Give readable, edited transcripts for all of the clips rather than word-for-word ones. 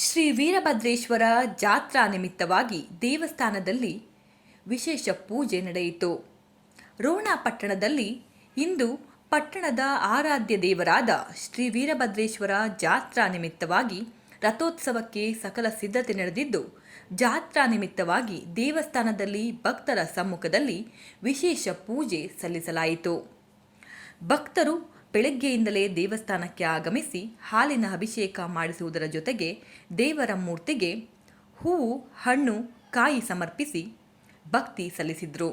ಶ್ರೀ ವೀರಭದ್ರೇಶ್ವರ ಜಾತ್ರಾ ನಿಮಿತ್ತವಾಗಿ ದೇವಸ್ಥಾನದಲ್ಲಿ ವಿಶೇಷ ಪೂಜೆ ನಡೆಯಿತು. ರೋಣ ಪಟ್ಟಣದಲ್ಲಿ ಇಂದು ಪಟ್ಟಣದ ಆರಾಧ್ಯ ದೇವರಾದ ಶ್ರೀ ವೀರಭದ್ರೇಶ್ವರ ಜಾತ್ರಾ ನಿಮಿತ್ತವಾಗಿ ರಥೋತ್ಸವಕ್ಕೆ ಸಕಲ ಸಿದ್ಧತೆ ನಡೆದಿದ್ದು, ಜಾತ್ರಾ ನಿಮಿತ್ತವಾಗಿ ದೇವಸ್ಥಾನದಲ್ಲಿ ಭಕ್ತರ ಸಮ್ಮುಖದಲ್ಲಿ ವಿಶೇಷ ಪೂಜೆ ಸಲ್ಲಿಸಲಾಯಿತು. ಭಕ್ತರು ಬೆಳಗ್ಗೆಯಿಂದಲೇ ದೇವಸ್ಥಾನಕ್ಕೆ ಆಗಮಿಸಿ ಹಾಲಿನ ಅಭಿಷೇಕ ಮಾಡಿಸುವುದರ ಜೊತೆಗೆ ದೇವರ ಮೂರ್ತಿಗೆ ಹೂವು, ಹಣ್ಣು, ಕಾಯಿ ಸಮರ್ಪಿಸಿ ಭಕ್ತಿ ಸಲ್ಲಿಸಿದರು.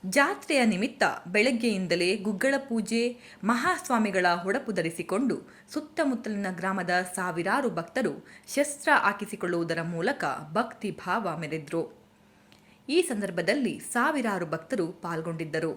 ಜಾತ್ರೆಯ ನಿಮಿತ್ತ ಬೆಳಗ್ಗೆಯಿಂದಲೇ ಗುಗ್ಗಳ ಪೂಜೆ, ಮಹಾಸ್ವಾಮಿಗಳ ಹೊಡಪು ಧರಿಸಿಕೊಂಡು ಸುತ್ತಮುತ್ತಲಿನ ಗ್ರಾಮದ ಸಾವಿರಾರು ಭಕ್ತರು ಶಸ್ತ್ರ ಹಾಕಿಸಿಕೊಳ್ಳುವುದರ ಮೂಲಕ ಭಕ್ತಿ ಭಾವ ಮೆರೆದರು. ಈ ಸಂದರ್ಭದಲ್ಲಿ ಸಾವಿರಾರು ಭಕ್ತರು ಪಾಲ್ಗೊಂಡಿದ್ದರು.